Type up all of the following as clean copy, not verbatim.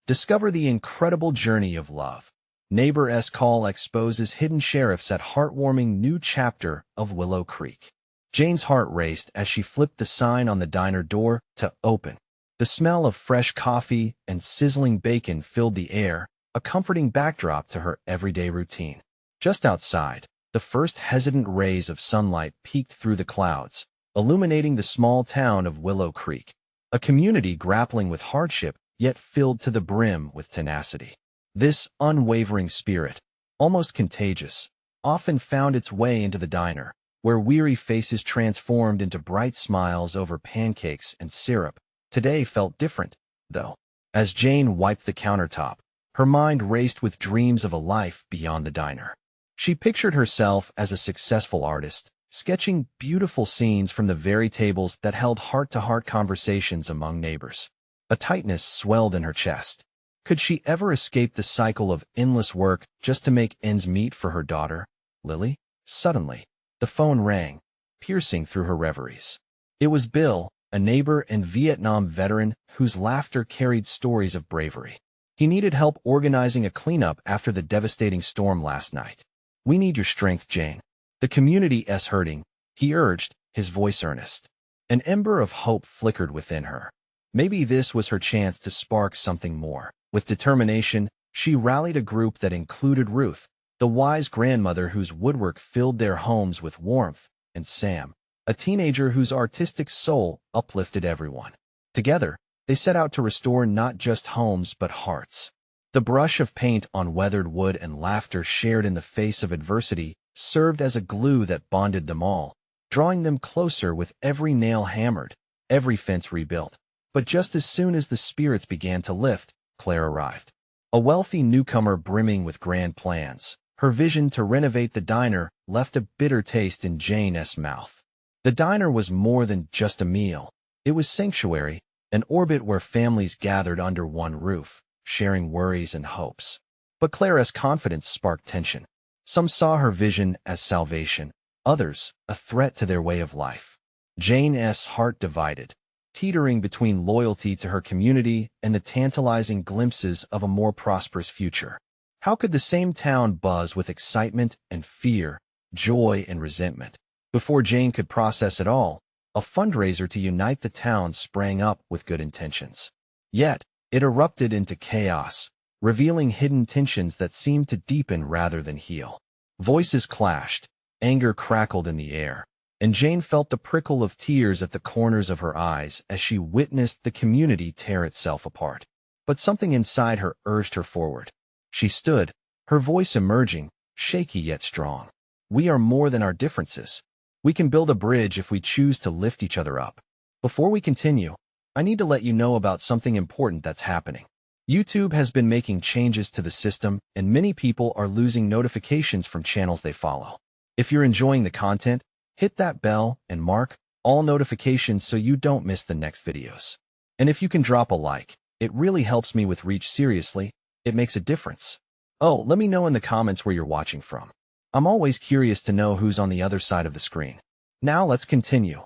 Discover the incredible journey of love. Neighbor's call exposes hidden sheriffs at heartwarming new chapter of Willow Creek. Jane's heart raced as she flipped the sign on the diner door to open. The smell of fresh coffee and sizzling bacon filled the air, a comforting backdrop to her everyday routine. Just outside, the first hesitant rays of sunlight peeked through the clouds, illuminating the small town of Willow Creek, a community grappling with hardship yet filled to the brim with tenacity. This unwavering spirit, almost contagious, often found its way into the diner, where weary faces transformed into bright smiles over pancakes and syrup. Today felt different, though. As Jane wiped the countertop, her mind raced with dreams of a life beyond the diner. She pictured herself as a successful artist, sketching beautiful scenes from the very tables that held heart-to-heart conversations among neighbors. A tightness swelled in her chest. Could she ever escape the cycle of endless work just to make ends meet for her daughter, Lily? Suddenly, the phone rang, piercing through her reveries. It was Bill, a neighbor and Vietnam veteran whose laughter carried stories of bravery. He needed help organizing a cleanup after the devastating storm last night. "We need your strength, Jane. The community's hurting," he urged, his voice earnest. An ember of hope flickered within her. Maybe this was her chance to spark something more. With determination, she rallied a group that included Ruth, the wise grandmother whose woodwork filled their homes with warmth, and Sam, a teenager whose artistic soul uplifted everyone. Together, they set out to restore not just homes but hearts. The brush of paint on weathered wood and laughter shared in the face of adversity served as a glue that bonded them all, drawing them closer with every nail hammered, every fence rebuilt. But just as soon as the spirits began to lift, Claire arrived. A wealthy newcomer brimming with grand plans. Her vision to renovate the diner left a bitter taste in Jane's mouth. The diner was more than just a meal. It was sanctuary, an orbit where families gathered under one roof, sharing worries and hopes. But Claire's confidence sparked tension. Some saw her vision as salvation, others a threat to their way of life. Jane's heart divided, teetering between loyalty to her community and the tantalizing glimpses of a more prosperous future. How could the same town buzz with excitement and fear, joy and resentment? Before Jane could process it all, a fundraiser to unite the town sprang up with good intentions. Yet, it erupted into chaos, revealing hidden tensions that seemed to deepen rather than heal. Voices clashed, anger crackled in the air, and Jane felt the prickle of tears at the corners of her eyes as she witnessed the community tear itself apart. But something inside her urged her forward. She stood, her voice emerging, shaky yet strong. "We are more than our differences. We can build a bridge if we choose to lift each other up." Before we continue, I need to let you know about something important that's happening. YouTube has been making changes to the system, and many people are losing notifications from channels they follow. If you're enjoying the content, hit that bell and mark all notifications so you don't miss the next videos. And if you can drop a like, it really helps me with reach. Seriously, it makes a difference. Oh, let me know in the comments where you're watching from. I'm always curious to know who's on the other side of the screen. Now let's continue.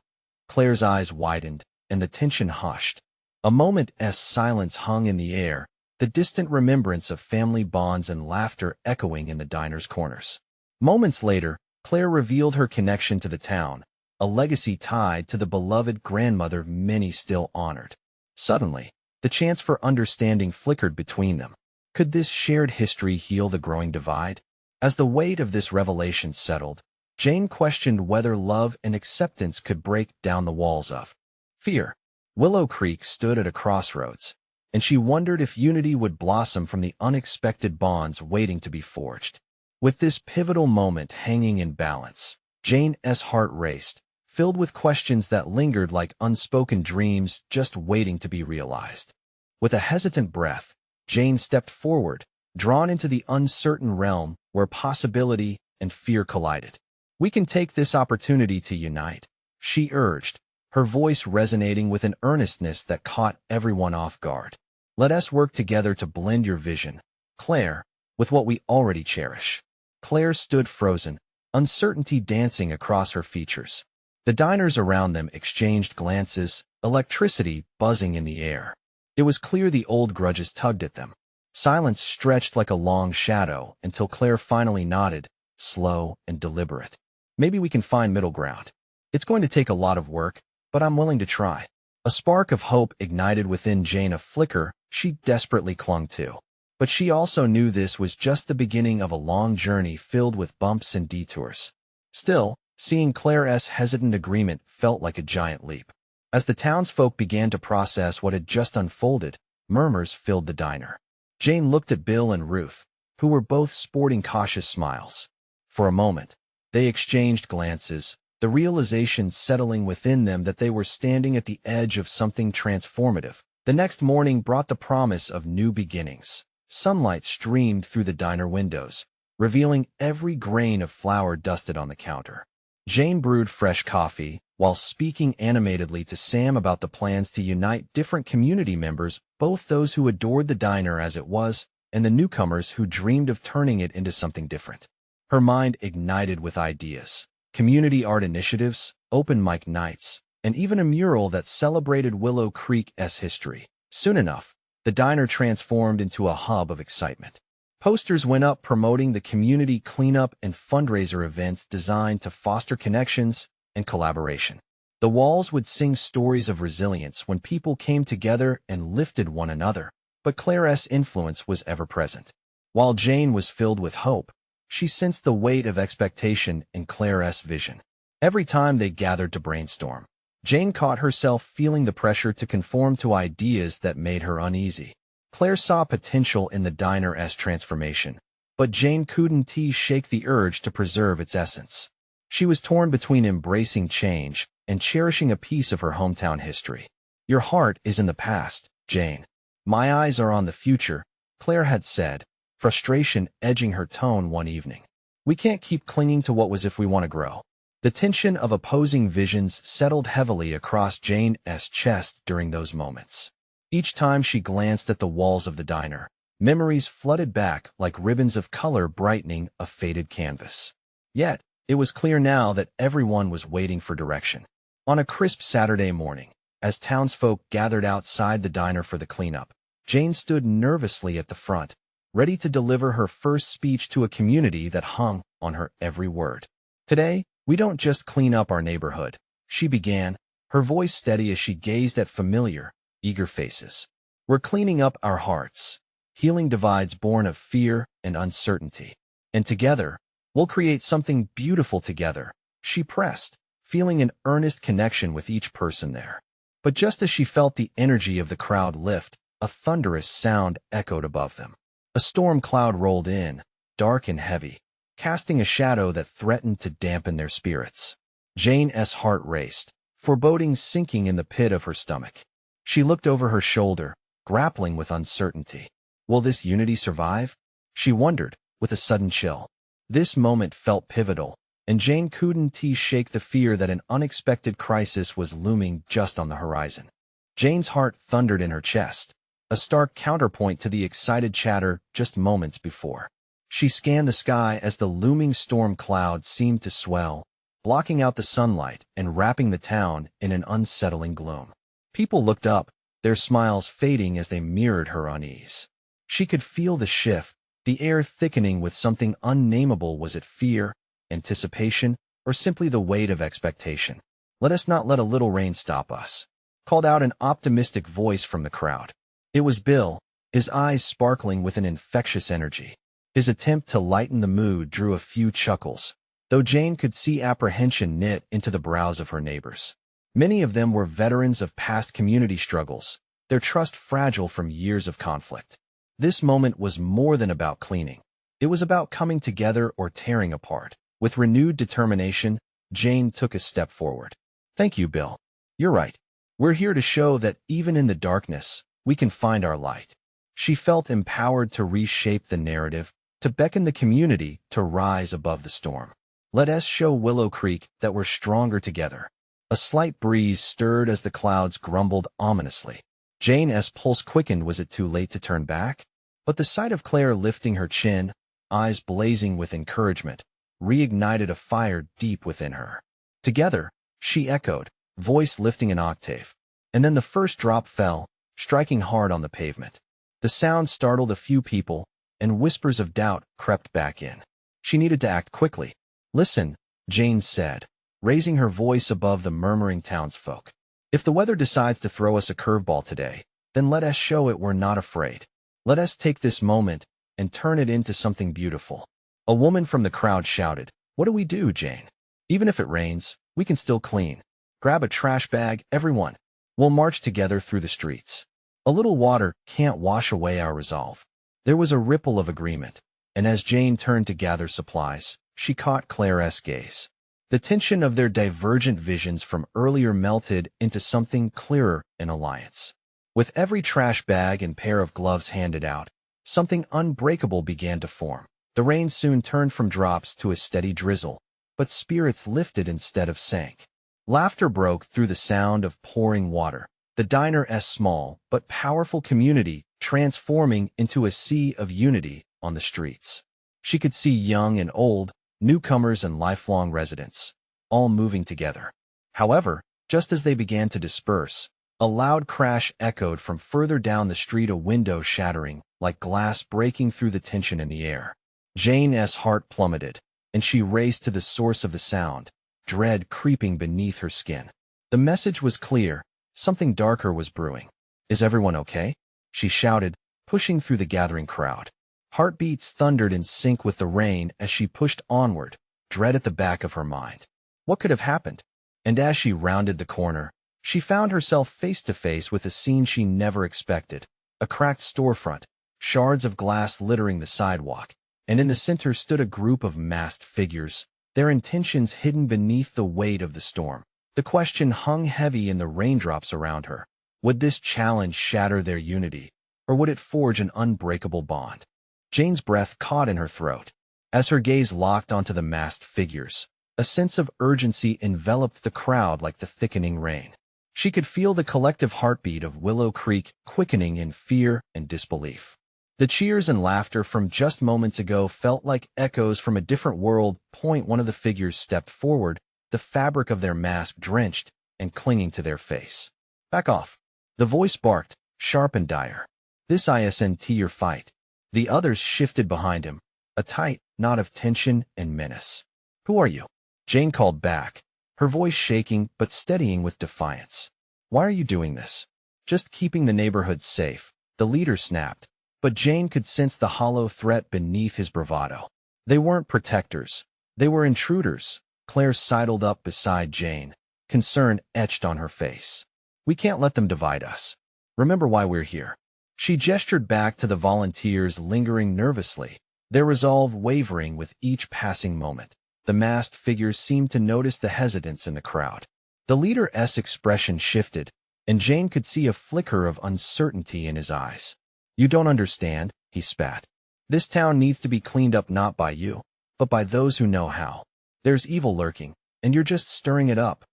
Claire's eyes widened, and the tension hushed. A moment's silence hung in the air, the distant remembrance of family bonds and laughter echoing in the diner's corners. Moments later, Claire revealed her connection to the town, a legacy tied to the beloved grandmother many still honored. Suddenly, the chance for understanding flickered between them. Could this shared history heal the growing divide? As the weight of this revelation settled, Jane questioned whether love and acceptance could break down the walls of fear. Willow Creek stood at a crossroads, and she wondered if unity would blossom from the unexpected bonds waiting to be forged. With this pivotal moment hanging in balance, Jane's heart raced, filled with questions that lingered like unspoken dreams just waiting to be realized. With a hesitant breath, Jane stepped forward, drawn into the uncertain realm where possibility and fear collided. "We can take this opportunity to unite," she urged, her voice resonating with an earnestness that caught everyone off guard. "Let us work together to blend your vision, Claire, with what we already cherish." Claire stood frozen, uncertainty dancing across her features. The diners around them exchanged glances, electricity buzzing in the air. It was clear the old grudges tugged at them. Silence stretched like a long shadow until Claire finally nodded, slow and deliberate. Maybe we can find middle ground. It's going to take a lot of work, but I'm willing to try. A spark of hope ignited within Jane, a flicker she desperately clung to. But she also knew this was just the beginning of a long journey filled with bumps and detours. Still, seeing Claire's hesitant agreement felt like a giant leap. As the townsfolk began to process what had just unfolded, murmurs filled the diner. Jane looked at Bill and Ruth, who were both sporting cautious smiles. For a moment, they exchanged glances, the realization settling within them that they were standing at the edge of something transformative. The next morning brought the promise of new beginnings. Sunlight streamed through the diner windows, revealing every grain of flour dusted on the counter. Jane brewed fresh coffee, while speaking animatedly to Sam about the plans to unite different community members, both those who adored the diner as it was, and the newcomers who dreamed of turning it into something different. Her mind ignited with ideas. Community art initiatives, open mic nights, and even a mural that celebrated Willow Creek's history. Soon enough, the diner transformed into a hub of excitement. Posters went up promoting the community cleanup and fundraiser events designed to foster connections and collaboration. The walls would sing stories of resilience when people came together and lifted one another, but Claire's influence was ever present. While Jane was filled with hope, she sensed the weight of expectation in Claire's vision. Every time they gathered to brainstorm, Jane caught herself feeling the pressure to conform to ideas that made her uneasy. Claire saw potential in the diner's transformation, but Jane couldn't shake the urge to preserve its essence. She was torn between embracing change and cherishing a piece of her hometown history. "Your heart is in the past, Jane. My eyes are on the future," Claire had said, frustration edging her tone one evening. "We can't keep clinging to what was if we want to grow." The tension of opposing visions settled heavily across Jane's chest during those moments. Each time she glanced at the walls of the diner, memories flooded back like ribbons of color brightening a faded canvas. Yet, it was clear now that everyone was waiting for direction. On a crisp Saturday morning, as townsfolk gathered outside the diner for the cleanup, Jane stood nervously at the front, ready to deliver her first speech to a community that hung on her every word. "Today, we don't just clean up our neighborhood," she began, her voice steady as she gazed at familiar, eager faces. "We're cleaning up our hearts, healing divides born of fear and uncertainty. And together, we'll create something beautiful together," she pressed, feeling an earnest connection with each person there. But just as she felt the energy of the crowd lift, a thunderous sound echoed above them. A storm cloud rolled in, dark and heavy, casting a shadow that threatened to dampen their spirits. Jane's heart raced, foreboding sinking in the pit of her stomach. She looked over her shoulder, grappling with uncertainty. Will this unity survive? She wondered, with a sudden chill. This moment felt pivotal, and Jane couldn't shake the fear that an unexpected crisis was looming just on the horizon. Jane's heart thundered in her chest, a stark counterpoint to the excited chatter just moments before. She scanned the sky as the looming storm cloud seemed to swell, blocking out the sunlight and wrapping the town in an unsettling gloom. People looked up, their smiles fading as they mirrored her unease. She could feel the shift, the air thickening with something unnameable. Was it fear, anticipation, or simply the weight of expectation? "Let us not let a little rain stop us," called out an optimistic voice from the crowd. It was Bill, his eyes sparkling with an infectious energy. His attempt to lighten the mood drew a few chuckles, though Jane could see apprehension knit into the brows of her neighbors. Many of them were veterans of past community struggles, their trust fragile from years of conflict. This moment was more than about cleaning. It was about coming together or tearing apart. With renewed determination, Jane took a step forward. "Thank you, Bill. You're right. We're here to show that even in the darkness, we can find our light." She felt empowered to reshape the narrative, to beckon the community to rise above the storm. "Let us show Willow Creek that we're stronger together." A slight breeze stirred as the clouds grumbled ominously. Jane's pulse quickened. Was it too late to turn back? But the sight of Claire lifting her chin, eyes blazing with encouragement, reignited a fire deep within her. Together, she echoed, voice lifting an octave. And then the first drop fell, striking hard on the pavement. The sound startled a few people, and whispers of doubt crept back in. She needed to act quickly. "Listen," Jane said, raising her voice above the murmuring townsfolk. "If the weather decides to throw us a curveball today, then let us show it we're not afraid. Let us take this moment and turn it into something beautiful." A woman from the crowd shouted, "What do we do, Jane? Even if it rains, we can still clean. Grab a trash bag, everyone. We'll march together through the streets. A little water can't wash away our resolve." There was a ripple of agreement, and as Jane turned to gather supplies, she caught Claire's gaze. The tension of their divergent visions from earlier melted into something clearer: an alliance. With every trash bag and pair of gloves handed out, something unbreakable began to form. The rain soon turned from drops to a steady drizzle, but spirits lifted instead of sank. Laughter broke through the sound of pouring water. The diner's small but powerful community transforming into a sea of unity on the streets. She could see young and old, newcomers and lifelong residents, all moving together. However, just as they began to disperse, a loud crash echoed from further down the street, a window shattering like glass breaking through the tension in the air. Jane's heart plummeted, and she raced to the source of the sound, dread creeping beneath her skin. The message was clear: something darker was brewing. "Is everyone okay?" she shouted, pushing through the gathering crowd. Heartbeats thundered in sync with the rain as she pushed onward, dread at the back of her mind. What could have happened? And as she rounded the corner, she found herself face to face with a scene she never expected: a cracked storefront, shards of glass littering the sidewalk, and in the center stood a group of masked figures, their intentions hidden beneath the weight of the storm. The question hung heavy in the raindrops around her. Would this challenge shatter their unity, or would it forge an unbreakable bond? Jane's breath caught in her throat. As her gaze locked onto the masked figures, a sense of urgency enveloped the crowd like the thickening rain. She could feel the collective heartbeat of Willow Creek quickening in fear and disbelief. The cheers and laughter from just moments ago felt like echoes from a different world. One of the figures stepped forward, the fabric of their mask drenched and clinging to their face. "Back off," the voice barked, sharp and dire. "This isn't your fight." The others shifted behind him, a tight knot of tension and menace. "Who are you?" Jane called back, her voice shaking but steadying with defiance. "Why are you doing this?" "Just keeping the neighborhood safe," the leader snapped, but Jane could sense the hollow threat beneath his bravado. They weren't protectors. They were intruders. Claire sidled up beside Jane, concern etched on her face. "We can't let them divide us. Remember why we're here." She gestured back to the volunteers lingering nervously, their resolve wavering with each passing moment. The masked figures seemed to notice the hesitance in the crowd. The leader's expression shifted, and Jane could see a flicker of uncertainty in his eyes. "You don't understand," he spat. "This town needs to be cleaned up not by you, but by those who know how. There's evil lurking, and you're just stirring it up."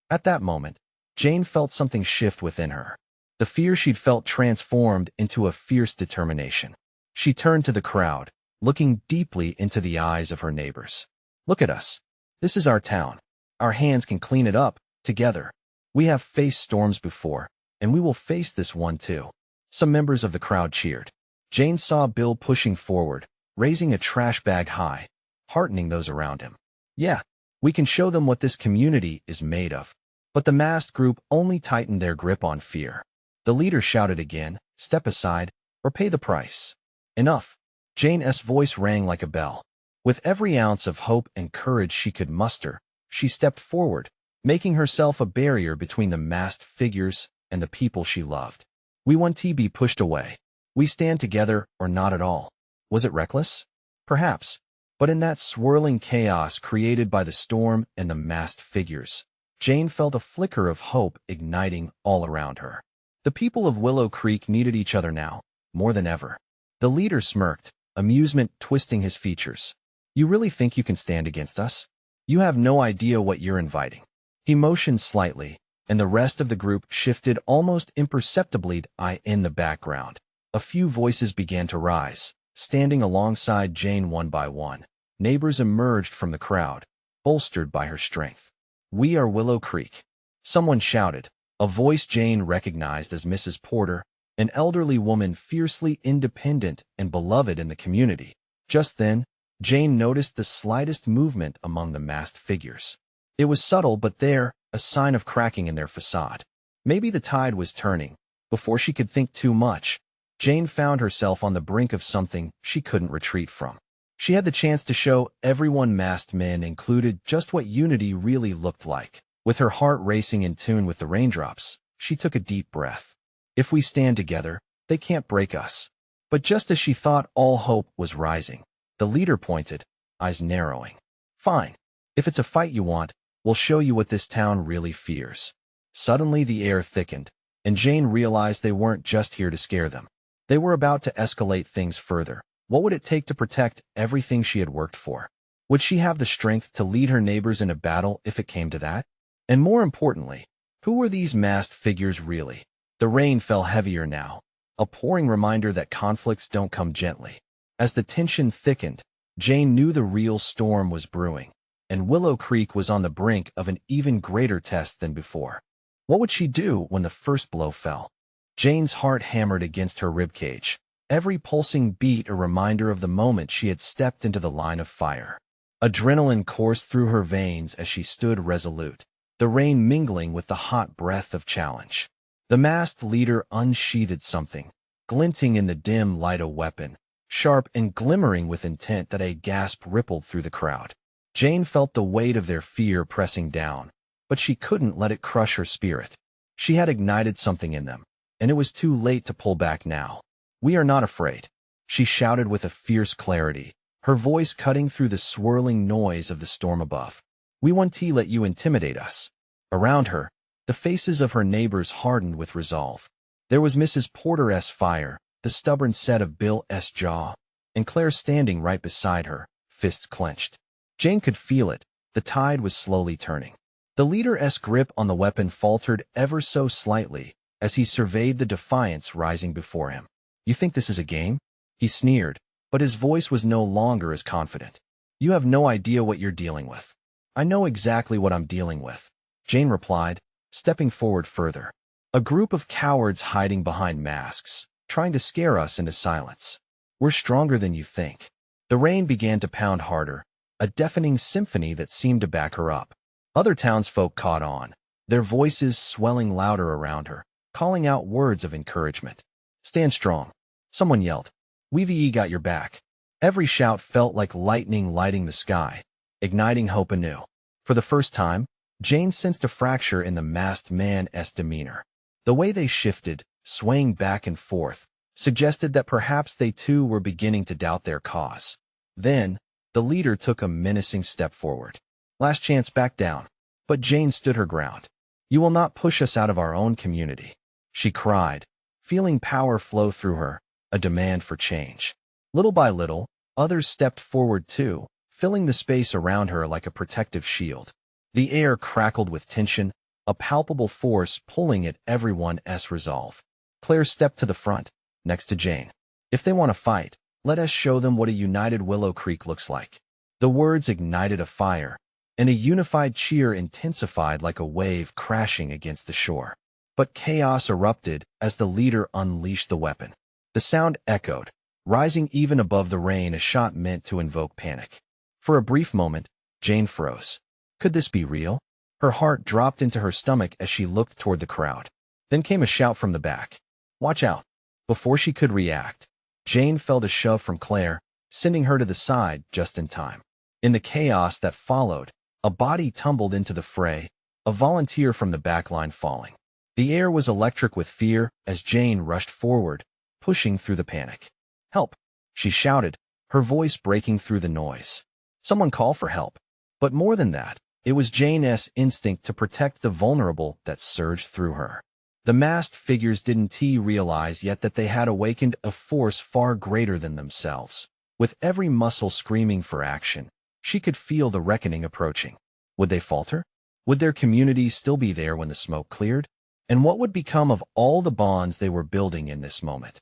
At that moment, Jane felt something shift within her. The fear she'd felt transformed into a fierce determination. She turned to the crowd, looking deeply into the eyes of her neighbors. "Look at us. This is our town. Our hands can clean it up, together. We have faced storms before, and we will face this one too." Some members of the crowd cheered. Jane saw Bill pushing forward, raising a trash bag high, heartening those around him. "Yeah, we can show them what this community is made of." But the masked group only tightened their grip on fear. The leader shouted again, "Step aside, or pay the price." "Enough." Jane's voice rang like a bell. With every ounce of hope and courage she could muster, she stepped forward, making herself a barrier between the masked figures and the people she loved. "We want to be pushed away. We stand together or not at all." Was it reckless? Perhaps. But in that swirling chaos created by the storm and the masked figures, Jane felt a flicker of hope igniting all around her. The people of Willow Creek needed each other now, more than ever. The leader smirked, amusement twisting his features. "You really think you can stand against us? You have no idea what you're inviting." He motioned slightly, and the rest of the group shifted almost imperceptibly in the background. A few voices began to rise, standing alongside Jane one by one. Neighbors emerged from the crowd, bolstered by her strength. "We are Willow Creek," someone shouted, a voice Jane recognized as Mrs. Porter, an elderly woman fiercely independent and beloved in the community. Just then, Jane noticed the slightest movement among the masked figures. It was subtle but there, a sign of cracking in their facade. Maybe the tide was turning. Before she could think too much, Jane found herself on the brink of something she couldn't retreat from. She had the chance to show everyone masked men included just what unity really looked like. With her heart racing in tune with the raindrops, she took a deep breath. If we stand together, they can't break us. But just as she thought all hope was rising, the leader pointed, eyes narrowing. Fine. If it's a fight you want, we'll show you what this town really fears. Suddenly the air thickened, and Jane realized they weren't just here to scare them. They were about to escalate things further. What would it take to protect everything she had worked for? Would she have the strength to lead her neighbors in a battle if it came to that? And more importantly, who were these masked figures really? The rain fell heavier now, a pouring reminder that conflicts don't come gently. As the tension thickened, Jane knew the real storm was brewing, and Willow Creek was on the brink of an even greater test than before. What would she do when the first blow fell? Jane's heart hammered against her ribcage, every pulsing beat a reminder of the moment she had stepped into the line of fire. Adrenaline coursed through her veins as she stood resolute, the rain mingling with the hot breath of challenge. The masked leader unsheathed something, glinting in the dim light a weapon, sharp and glimmering with intent that a gasp rippled through the crowd. Jane felt the weight of their fear pressing down, but she couldn't let it crush her spirit. She had ignited something in them, and it was too late to pull back now. "We are not afraid," she shouted with a fierce clarity, her voice cutting through the swirling noise of the storm above. "We won't let you intimidate us." Around her, the faces of her neighbors hardened with resolve. There was Mrs. Porter's fire, the stubborn set of Bill's jaw, and Claire standing right beside her, fists clenched. Jane could feel it. The tide was slowly turning. The leader's grip on the weapon faltered ever so slightly as he surveyed the defiance rising before him. "You think this is a game?" He sneered, but his voice was no longer as confident. "You have no idea what you're dealing with." "I know exactly what I'm dealing with," Jane replied, stepping forward further. "A group of cowards hiding behind masks, trying to scare us into silence. We're stronger than you think." The rain began to pound harder, a deafening symphony that seemed to back her up. Other townsfolk caught on, their voices swelling louder around her, calling out words of encouragement. "Stand strong," someone yelled. "We've got your back." Every shout felt like lightning lighting the sky, igniting hope anew. For the first time, Jane sensed a fracture in the masked man's demeanor. The way they shifted, swaying back and forth, suggested that perhaps they too were beginning to doubt their cause. Then, the leader took a menacing step forward. "Last chance, back down." But Jane stood her ground. "You will not push us out of our own community," she cried, feeling power flow through her, a demand for change. Little by little, others stepped forward too, filling the space around her like a protective shield. The air crackled with tension, a palpable force pulling at everyone's resolve. Claire stepped to the front, next to Jane. "If they want to fight, let us show them what a united Willow Creek looks like." The words ignited a fire, and a unified cheer intensified like a wave crashing against the shore. But chaos erupted as the leader unleashed the weapon. The sound echoed, rising even above the rain, a shot meant to invoke panic. For a brief moment, Jane froze. Could this be real? Her heart dropped into her stomach as she looked toward the crowd. Then came a shout from the back. "Watch out!" Before she could react, Jane felt a shove from Claire, sending her to the side just in time. In the chaos that followed, a body tumbled into the fray, a volunteer from the back line falling. The air was electric with fear as Jane rushed forward, pushing through the panic. "Help!" she shouted, her voice breaking through the noise. Someone call for help. But more than that, it was Jane's instinct to protect the vulnerable that surged through her. The masked figures didn't realize yet that they had awakened a force far greater than themselves. With every muscle screaming for action, she could feel the reckoning approaching. Would they falter? Would their community still be there when the smoke cleared? And what would become of all the bonds they were building in this moment?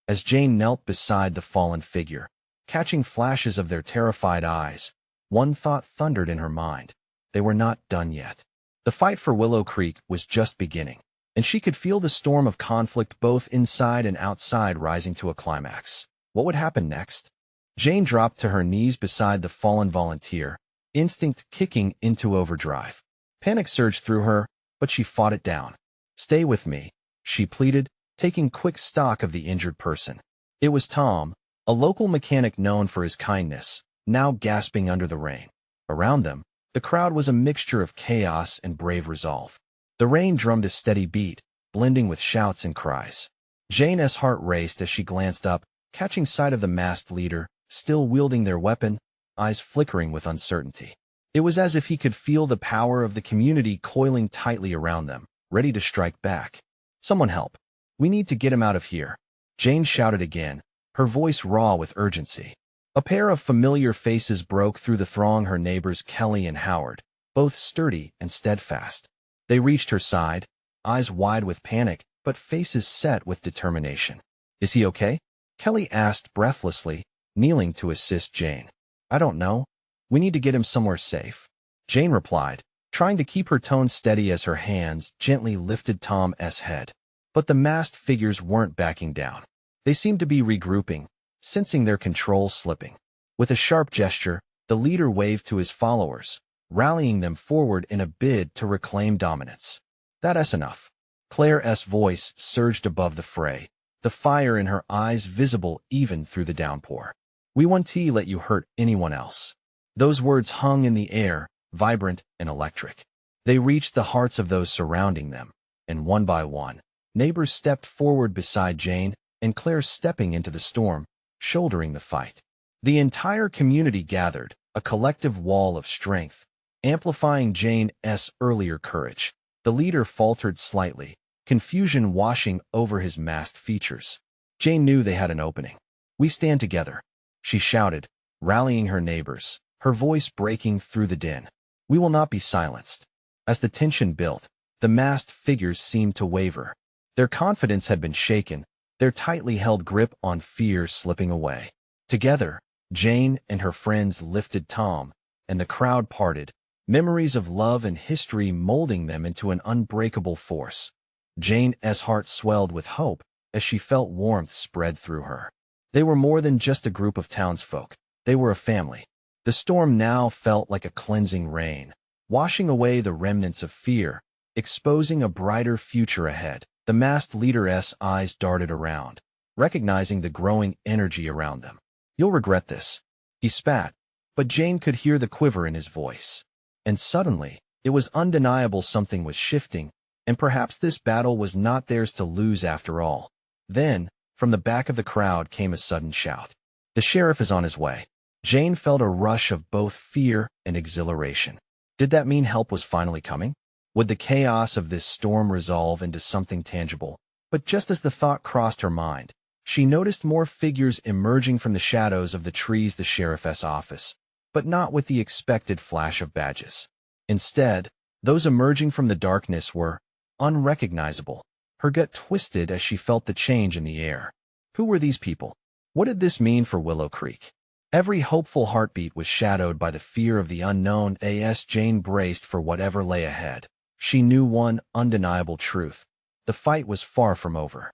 As Jane knelt beside the fallen figure, catching flashes of their terrified eyes, one thought thundered in her mind. They were not done yet. The fight for Willow Creek was just beginning. and she could feel the storm of conflict both inside and outside rising to a climax. What would happen next? Jane dropped to her knees beside the fallen volunteer, instinct kicking into overdrive. Panic surged through her, but she fought it down. "Stay with me," she pleaded, taking quick stock of the injured person. It was Tom, a local mechanic known for his kindness, now gasping under the rain. Around them, the crowd was a mixture of chaos and brave resolve. The rain drummed a steady beat, blending with shouts and cries. Jane's heart raced as she glanced up, catching sight of the masked leader, still wielding their weapon, eyes flickering with uncertainty. It was as if he could feel the power of the community coiling tightly around them, ready to strike back. "Someone help. We need to get him out of here," Jane shouted again, her voice raw with urgency. A pair of familiar faces broke through the throng, her neighbors Kelly and Howard, both sturdy and steadfast. They reached her side, eyes wide with panic, but faces set with determination. "Is he okay?" Kelly asked breathlessly, kneeling to assist Jane. "I don't know. We need to get him somewhere safe," Jane replied, trying to keep her tone steady as her hands gently lifted Tom's head. But the masked figures weren't backing down. They seemed to be regrouping, sensing their control slipping. With a sharp gesture, the leader waved to his followers, rallying them forward in a bid to reclaim dominance. "That's enough." Claire's voice surged above the fray, the fire in her eyes visible even through the downpour. "We won't let you hurt anyone else." Those words hung in the air, vibrant and electric. They reached the hearts of those surrounding them, and one by one, neighbors stepped forward beside Jane, and Claire stepping into the storm, shouldering the fight. The entire community gathered, a collective wall of strength, amplifying Jane's earlier courage. The leader faltered slightly, confusion washing over his masked features. Jane knew they had an opening. "We stand together," she shouted, rallying her neighbors, her voice breaking through the din. "We will not be silenced." As the tension built, the masked figures seemed to waver. Their confidence had been shaken, their tightly held grip on fear slipping away. Together, Jane and her friends lifted Tom, and the crowd parted, memories of love and history molding them into an unbreakable force. Jane's heart swelled with hope as she felt warmth spread through her. They were more than just a group of townsfolk. They were a family. The storm now felt like a cleansing rain, washing away the remnants of fear, exposing a brighter future ahead. The masked leader's eyes darted around, recognizing the growing energy around them. "You'll regret this," he spat, but Jane could hear the quiver in his voice. And suddenly, it was undeniable something was shifting, and perhaps this battle was not theirs to lose after all. Then, from the back of the crowd came a sudden shout. "The sheriff is on his way." Jane felt a rush of both fear and exhilaration. Did that mean help was finally coming? Would the chaos of this storm resolve into something tangible? But just as the thought crossed her mind, she noticed more figures emerging from the shadows of the trees, the sheriff's office, but not with the expected flash of badges. Instead, those emerging from the darkness were unrecognizable. Her gut twisted as she felt the change in the air. Who were these people? What did this mean for Willow Creek? Every hopeful heartbeat was shadowed by the fear of the unknown. As Jane braced for whatever lay ahead, she knew one undeniable truth. The fight was far from over.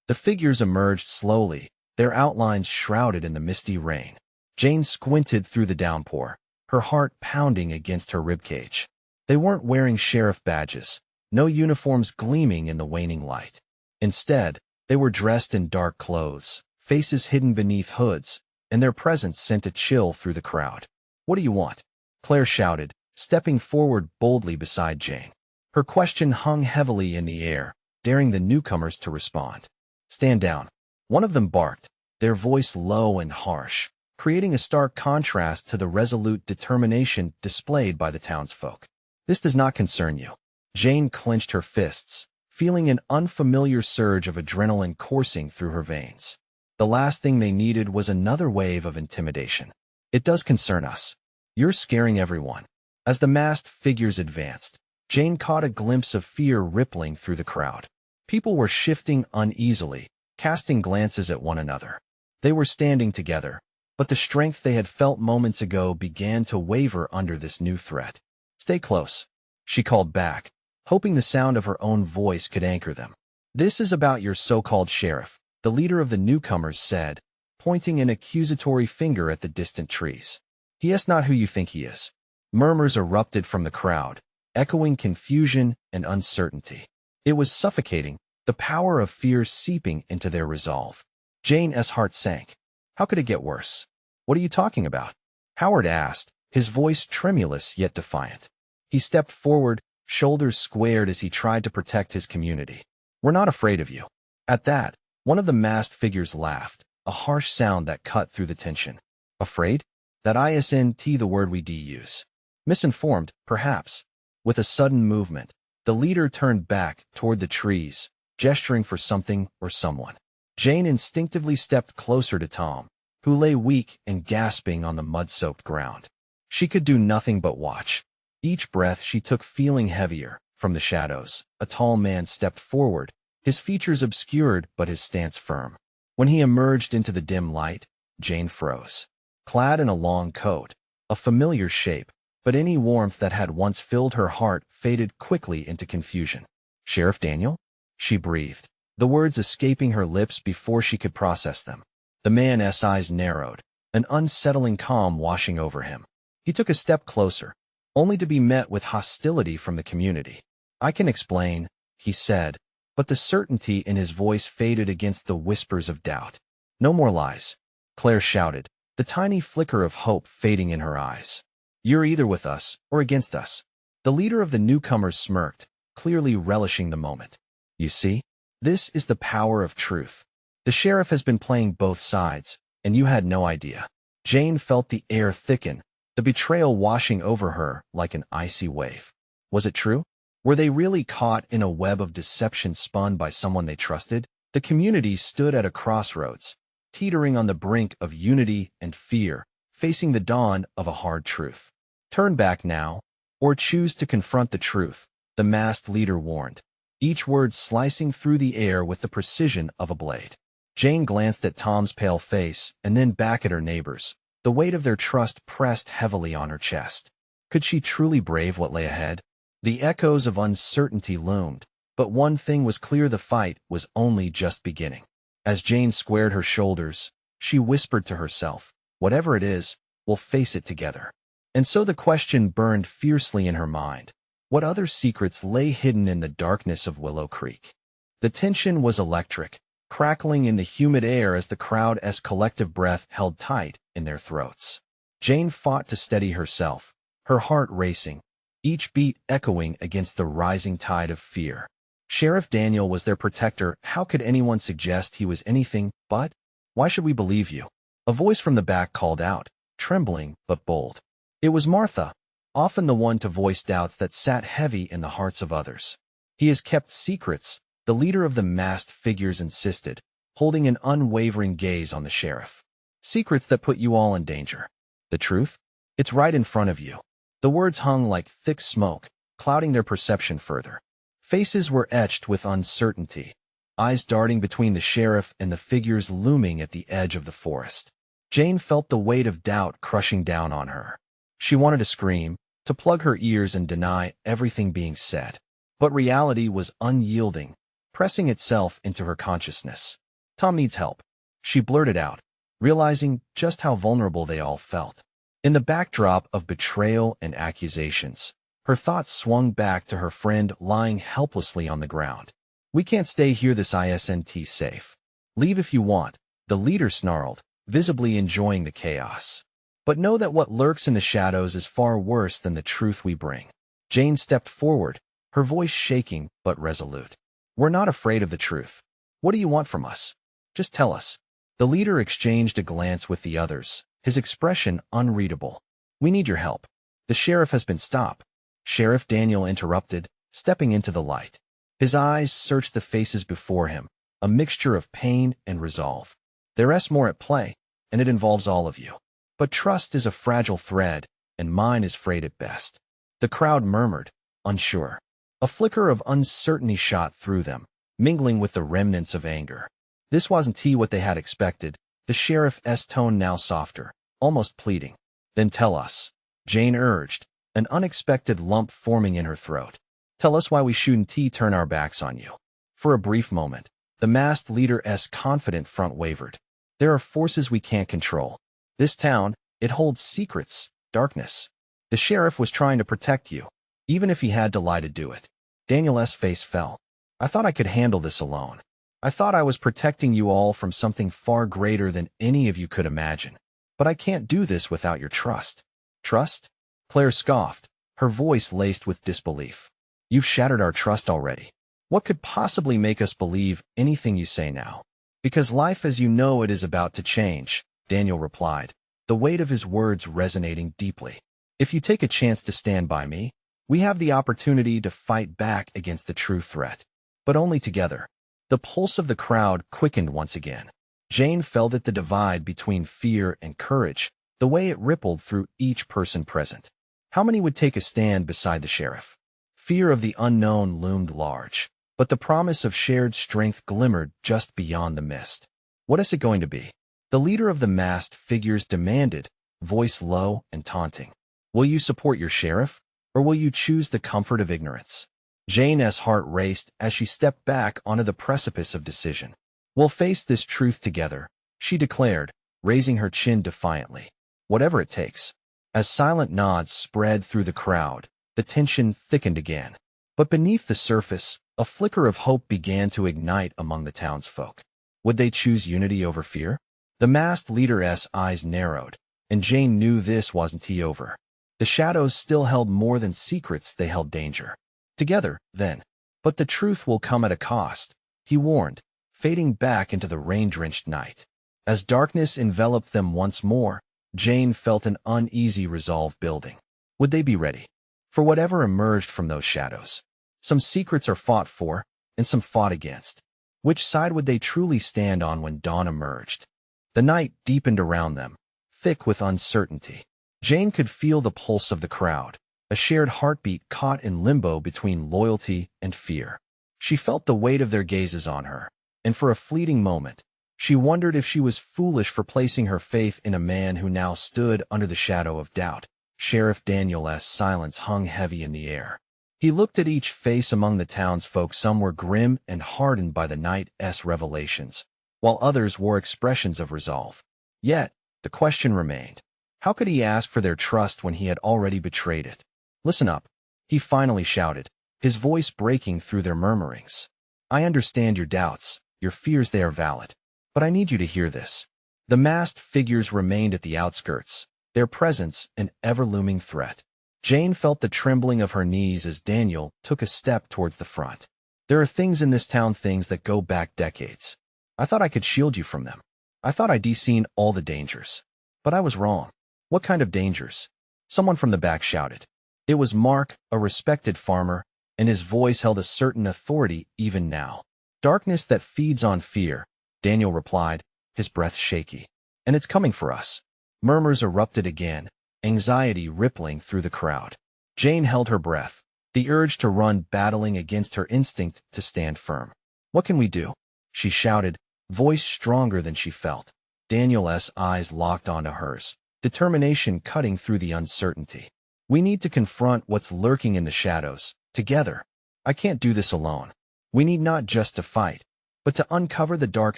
The figures emerged slowly, their outlines shrouded in the misty rain. Jane squinted through the downpour, her heart pounding against her ribcage. They weren't wearing sheriff badges, no uniforms gleaming in the waning light. Instead, they were dressed in dark clothes, faces hidden beneath hoods, and their presence sent a chill through the crowd. "What do you want?" Claire shouted, stepping forward boldly beside Jane. Her question hung heavily in the air, daring the newcomers to respond. "Stand down," one of them barked, their voice low and harsh, creating a stark contrast to the resolute determination displayed by the townsfolk. "This does not concern you." Jane clenched her fists, feeling an unfamiliar surge of adrenaline coursing through her veins. The last thing they needed was another wave of intimidation. "It does concern us. You're scaring everyone." As the masked figures advanced, Jane caught a glimpse of fear rippling through the crowd. People were shifting uneasily, casting glances at one another. They were standing together, but the strength they had felt moments ago began to waver under this new threat. "Stay close," she called back, hoping the sound of her own voice could anchor them. "This is about your so-called sheriff," the leader of the newcomers said, pointing an accusatory finger at the distant trees. "He is not who you think he is." Murmurs erupted from the crowd, echoing confusion and uncertainty. It was suffocating, the power of fear seeping into their resolve. Jane's heart sank. How could it get worse? "What are you talking about?" Howard asked, his voice tremulous yet defiant. He stepped forward, shoulders squared as he tried to protect his community. "We're not afraid of you." At that, one of the masked figures laughed, a harsh sound that cut through the tension. "Afraid? That isn't the word we use." Misinformed, perhaps. With a sudden movement, the leader turned back toward the trees, gesturing for something or someone. Jane instinctively stepped closer to Tom, who lay weak and gasping on the mud-soaked ground. She could do nothing but watch. Each breath she took feeling heavier. From the shadows, a tall man stepped forward, his features obscured but his stance firm. When he emerged into the dim light, Jane froze. Clad in a long coat, a familiar shape, but any warmth that had once filled her heart faded quickly into confusion. "Sheriff Daniel?" she breathed, the words escaping her lips before she could process them. The man's eyes narrowed, an unsettling calm washing over him. He took a step closer, only to be met with hostility from the community. "I can explain," he said, but the certainty in his voice faded against the whispers of doubt. "No more lies," Claire shouted, the tiny flicker of hope fading in her eyes. "You're either with us or against us." The leader of the newcomers smirked, clearly relishing the moment. "You see, this is the power of truth. The sheriff has been playing both sides, and you had no idea." Jane felt the air thicken, the betrayal washing over her like an icy wave. Was it true? Were they really caught in a web of deception spun by someone they trusted? The community stood at a crossroads, teetering on the brink of unity and fear, facing the dawn of a hard truth. "Turn back now, or choose to confront the truth," the masked leader warned, each word slicing through the air with the precision of a blade. Jane glanced at Tom's pale face and then back at her neighbors, the weight of their trust pressed heavily on her chest. Could she truly brave what lay ahead? The echoes of uncertainty loomed, but one thing was clear: the fight was only just beginning. As Jane squared her shoulders, she whispered to herself, "Whatever it is, we'll face it together." And so the question burned fiercely in her mind. What other secrets lay hidden in the darkness of Willow Creek? The tension was electric, crackling in the humid air as the crowd's collective breath held tight in their throats. Jane fought to steady herself, her heart racing, each beat echoing against the rising tide of fear. Sheriff Daniel was their protector. How could anyone suggest he was anything but? "Why should we believe you?" A voice from the back called out, trembling but bold. It was Martha, often the one to voice doubts that sat heavy in the hearts of others. "He has kept secrets," the leader of the masked figures insisted, holding an unwavering gaze on the sheriff. "Secrets that put you all in danger. The truth? It's right in front of you." The words hung like thick smoke, clouding their perception further. Faces were etched with uncertainty, eyes darting between the sheriff and the figures looming at the edge of the forest. Jane felt the weight of doubt crushing down on her. She wanted to scream, to plug her ears and deny everything being said. But reality was unyielding, pressing itself into her consciousness. "Tom needs help," she blurted out, realizing just how vulnerable they all felt. In the backdrop of betrayal and accusations, her thoughts swung back to her friend lying helplessly on the ground. "We can't stay here. This isn't safe. Leave if you want," the leader snarled, visibly enjoying the chaos. "But know that what lurks in the shadows is far worse than the truth we bring." Jane stepped forward, her voice shaking but resolute. "We're not afraid of the truth. What do you want from us? Just tell us." The leader exchanged a glance with the others, his expression unreadable. "We need your help. The sheriff has been stopped." Sheriff Daniel interrupted, stepping into the light. His eyes searched the faces before him, a mixture of pain and resolve. "There's more at play, and it involves all of you. But trust is a fragile thread, and mine is frayed at best." The crowd murmured, unsure. A flicker of uncertainty shot through them, mingling with the remnants of anger. This wasn't what they had expected, the sheriff's tone now softer, almost pleading. "Then tell us," Jane urged, an unexpected lump forming in her throat. Tell us why we shouldn't turn our backs on you. For a brief moment, the masked leader's confident front wavered. There are forces we can't control. This town, it holds secrets, darkness. The sheriff was trying to protect you, even if he had to lie to do it. Daniel's face fell. I thought I could handle this alone. I thought I was protecting you all from something far greater than any of you could imagine. But I can't do this without your trust. Trust? Claire scoffed, her voice laced with disbelief. You've shattered our trust already. What could possibly make us believe anything you say now? Because life as you know it is about to change, Daniel replied, the weight of his words resonating deeply. If you take a chance to stand by me, we have the opportunity to fight back against the true threat. But only together. The pulse of the crowd quickened once again. Jane felt it, the divide between fear and courage, the way it rippled through each person present. How many would take a stand beside the sheriff? Fear of the unknown loomed large, but the promise of shared strength glimmered just beyond the mist. What is it going to be? The leader of the masked figures demanded, voice low and taunting. Will you support your sheriff, or will you choose the comfort of ignorance? Jane's heart raced as she stepped back onto the precipice of decision. We'll face this truth together, she declared, raising her chin defiantly. Whatever it takes. As silent nods spread through the crowd, the tension thickened again. But beneath the surface, a flicker of hope began to ignite among the townsfolk. Would they choose unity over fear? The masked leader's eyes narrowed, and Jane knew this wasn't over. The shadows still held more than secrets, they held danger. Together, then. But the truth will come at a cost, he warned, fading back into the rain-drenched night. As darkness enveloped them once more, Jane felt an uneasy resolve building. Would they be ready for whatever emerged from those shadows? Some secrets are fought for, and some fought against. Which side would they truly stand on when dawn emerged? The night deepened around them, thick with uncertainty. Jane could feel the pulse of the crowd, a shared heartbeat caught in limbo between loyalty and fear. She felt the weight of their gazes on her, and for a fleeting moment, she wondered if she was foolish for placing her faith in a man who now stood under the shadow of doubt. Sheriff Daniel's silence hung heavy in the air. He looked at each face among the townsfolk. Some were grim and hardened by the night's revelations, while others wore expressions of resolve. Yet, the question remained. How could he ask for their trust when he had already betrayed it? Listen up, he finally shouted, his voice breaking through their murmurings. I understand your doubts, your fears, they are valid. But I need you to hear this. The masked figures remained at the outskirts, their presence an ever-looming threat. Jane felt the trembling of her knees as Daniel took a step towards the front. There are things in this town, things that go back decades. I thought I could shield you from them. I thought I'd seen all the dangers. But I was wrong. What kind of dangers? Someone from the back shouted. It was Mark, a respected farmer, and his voice held a certain authority even now. Darkness that feeds on fear, Daniel replied, his breath shaky. And it's coming for us. Murmurs erupted again, anxiety rippling through the crowd. Jane held her breath, the urge to run battling against her instinct to stand firm. What can we do? She shouted, voice stronger than she felt. Daniel's eyes locked onto hers, determination cutting through the uncertainty. We need to confront what's lurking in the shadows, together. I can't do this alone. We need not just to fight, but to uncover the dark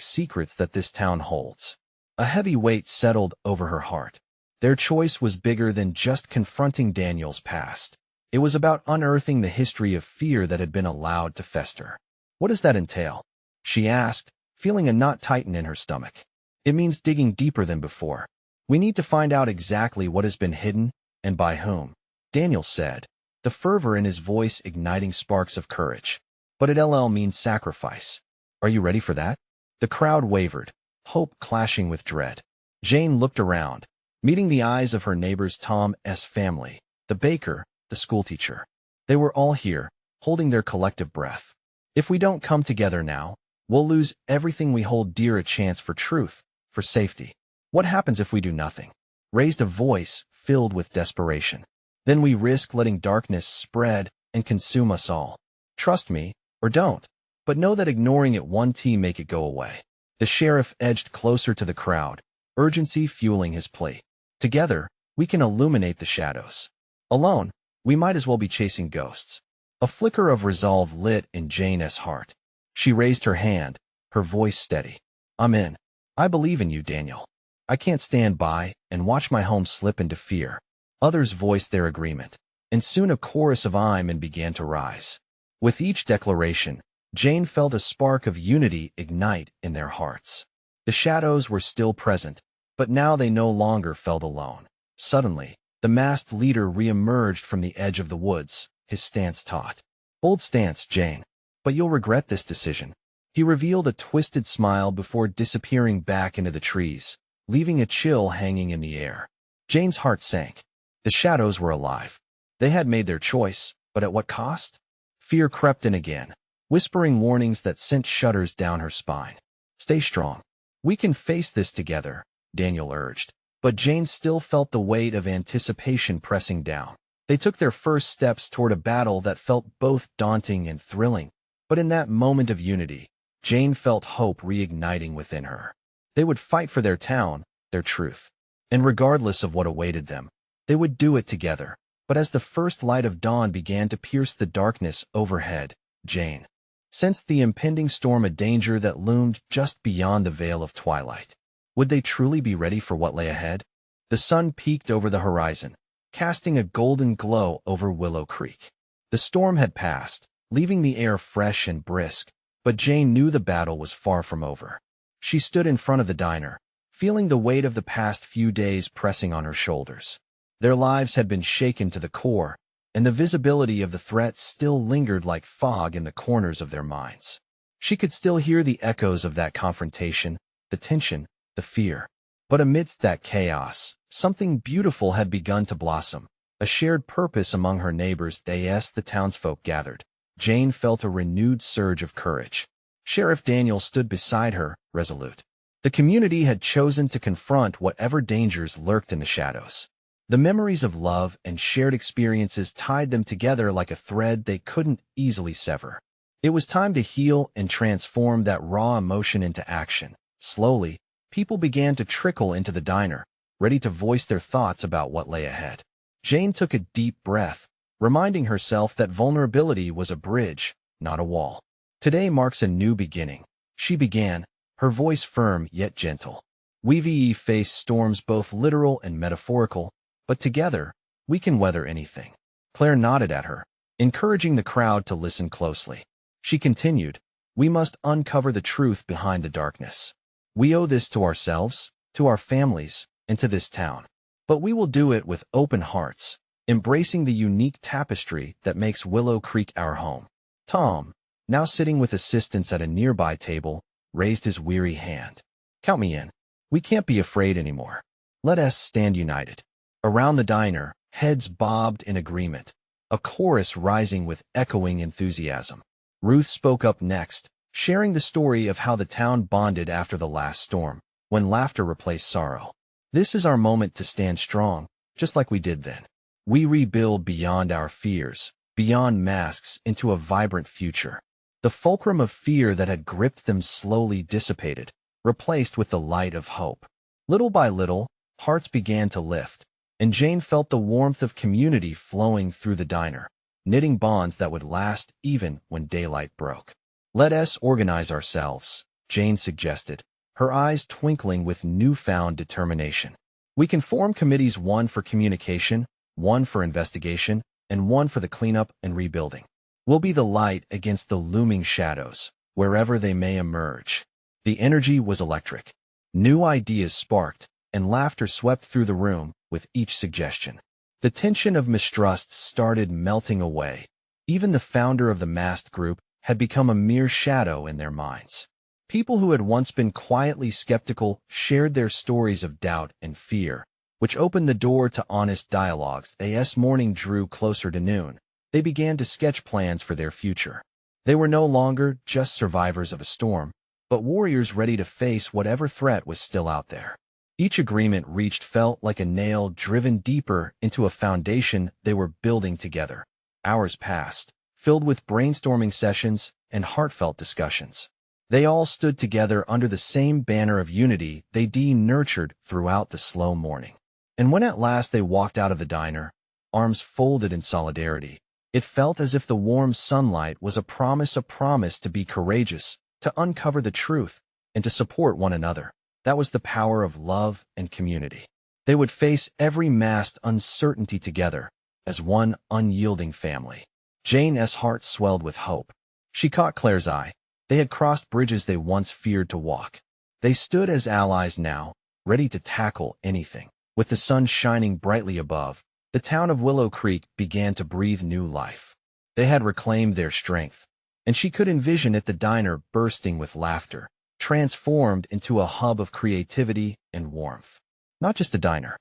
secrets that this town holds. A heavy weight settled over her heart. Their choice was bigger than just confronting Daniel's past. It was about unearthing the history of fear that had been allowed to fester. What does that entail? She asked, feeling a knot tighten in her stomach. It means digging deeper than before. We need to find out exactly what has been hidden, and by whom, Daniel said, the fervor in his voice igniting sparks of courage. But it means sacrifice. Are you ready for that? The crowd wavered, hope clashing with dread. Jane looked around, meeting the eyes of her neighbors Tom's family, the baker, the schoolteacher. They were all here, holding their collective breath. If we don't come together now, we'll lose everything we hold dear, a chance for truth, for safety. What happens if we do nothing? Raised a voice filled with desperation. Then we risk letting darkness spread and consume us all. Trust me, or don't. But know that ignoring it won't make it go away. The sheriff edged closer to the crowd, urgency fueling his plea. Together, we can illuminate the shadows. Alone, we might as well be chasing ghosts. A flicker of resolve lit in Jane's heart. She raised her hand, her voice steady. I'm in. I believe in you, Daniel. I can't stand by and watch my home slip into fear. Others voiced their agreement, and soon a chorus of amen began to rise. With each declaration, Jane felt a spark of unity ignite in their hearts. The shadows were still present, but now they no longer felt alone. Suddenly, the masked leader re-emerged from the edge of the woods, his stance taut. Bold stance, Jane, but you'll regret this decision. He revealed a twisted smile before disappearing back into the trees, leaving a chill hanging in the air. Jane's heart sank. The shadows were alive. They had made their choice, but at what cost? Fear crept in again, whispering warnings that sent shudders down her spine. Stay strong. We can face this together, Daniel urged. But Jane still felt the weight of anticipation pressing down. They took their first steps toward a battle that felt both daunting and thrilling. But in that moment of unity, Jane felt hope reigniting within her. They would fight for their town, their truth. And regardless of what awaited them, they would do it together. But as the first light of dawn began to pierce the darkness overhead, Jane sensed the impending storm, a danger that loomed just beyond the veil of twilight. Would they truly be ready for what lay ahead? The sun peeked over the horizon, casting a golden glow over Willow Creek. The storm had passed, leaving the air fresh and brisk, but Jane knew the battle was far from over. She stood in front of the diner, feeling the weight of the past few days pressing on her shoulders. Their lives had been shaken to the core, and the visibility of the threat still lingered like fog in the corners of their minds. She could still hear the echoes of that confrontation, the tension, the fear. But amidst that chaos, something beautiful had begun to blossom, a shared purpose among her neighbors. The townsfolk gathered. Jane felt a renewed surge of courage. Sheriff Daniel stood beside her, resolute. The community had chosen to confront whatever dangers lurked in the shadows. The memories of love and shared experiences tied them together like a thread they couldn't easily sever. It was time to heal and transform that raw emotion into action. Slowly, people began to trickle into the diner, ready to voice their thoughts about what lay ahead. Jane took a deep breath, reminding herself that vulnerability was a bridge, not a wall. Today marks a new beginning. She began, her voice firm yet gentle. We face storms both literal and metaphorical, but together, we can weather anything. Claire nodded at her, encouraging the crowd to listen closely. She continued, we must uncover the truth behind the darkness. We owe this to ourselves, to our families, and to this town. But we will do it with open hearts, embracing the unique tapestry that makes Willow Creek our home. Tom, now sitting with assistants at a nearby table, raised his weary hand. Count me in. We can't be afraid anymore. Let us stand united. Around the diner, heads bobbed in agreement, a chorus rising with echoing enthusiasm. Ruth spoke up next, sharing the story of how the town bonded after the last storm, when laughter replaced sorrow. This is our moment to stand strong, just like we did then. We rebuild beyond our fears, beyond masks, into a vibrant future. The fulcrum of fear that had gripped them slowly dissipated, replaced with the light of hope. Little by little, hearts began to lift, and Jane felt the warmth of community flowing through the diner, knitting bonds that would last even when daylight broke. Let us organize ourselves, Jane suggested, her eyes twinkling with newfound determination. We can form committees, one for communication, one for investigation, and one for the cleanup and rebuilding. We'll be the light against the looming shadows, wherever they may emerge. The energy was electric. New ideas sparked, and laughter swept through the room with each suggestion. The tension of mistrust started melting away. Even the founder of the masked group had become a mere shadow in their minds. People who had once been quietly skeptical shared their stories of doubt and fear, which opened the door to honest dialogues. As morning drew closer to noon, they began to sketch plans for their future. They were no longer just survivors of a storm, but warriors ready to face whatever threat was still out there. Each agreement reached felt like a nail driven deeper into a foundation they were building together. Hours passed, filled with brainstorming sessions and heartfelt discussions. They all stood together under the same banner of unity they nurtured throughout the slow morning. And when at last they walked out of the diner, arms folded in solidarity, It felt as if the warm sunlight was a promise to be courageous, to uncover the truth, and to support one another. That was the power of love and community. They would face every masked uncertainty together, as one unyielding family. Jane's heart swelled with hope. She caught Claire's eye. They had crossed bridges they once feared to walk. They stood as allies now, ready to tackle anything. With the sun shining brightly above, the town of Willow Creek began to breathe new life. They had reclaimed their strength, and she could envision the diner bursting with laughter, transformed into a hub of creativity and warmth. Not just a diner,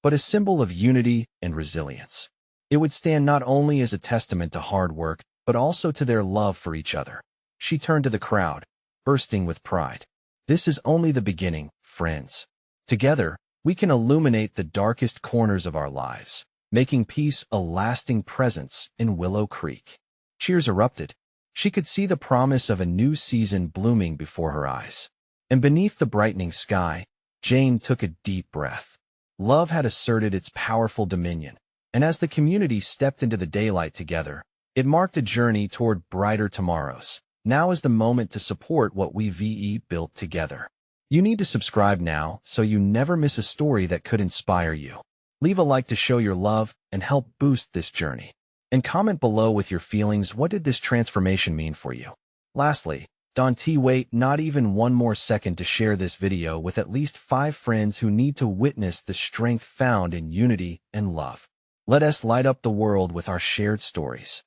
but a symbol of unity and resilience. It would stand not only as a testament to hard work, but also to their love for each other. She turned to the crowd, bursting with pride. This is only the beginning, friends. Together, we can illuminate the darkest corners of our lives, making peace a lasting presence in Willow Creek. Cheers erupted. She could see the promise of a new season blooming before her eyes. And beneath the brightening sky, Jane took a deep breath. Love had asserted its powerful dominion, and as the community stepped into the daylight together, it marked a journey toward brighter tomorrows. Now is the moment to support what we built together. You need to subscribe now so you never miss a story that could inspire you. Leave a like to show your love and help boost this journey. And comment below with your feelings. What did this transformation mean for you? Lastly, don't wait not even one more second to share this video with at least 5 friends who need to witness the strength found in unity and love. Let us light up the world with our shared stories.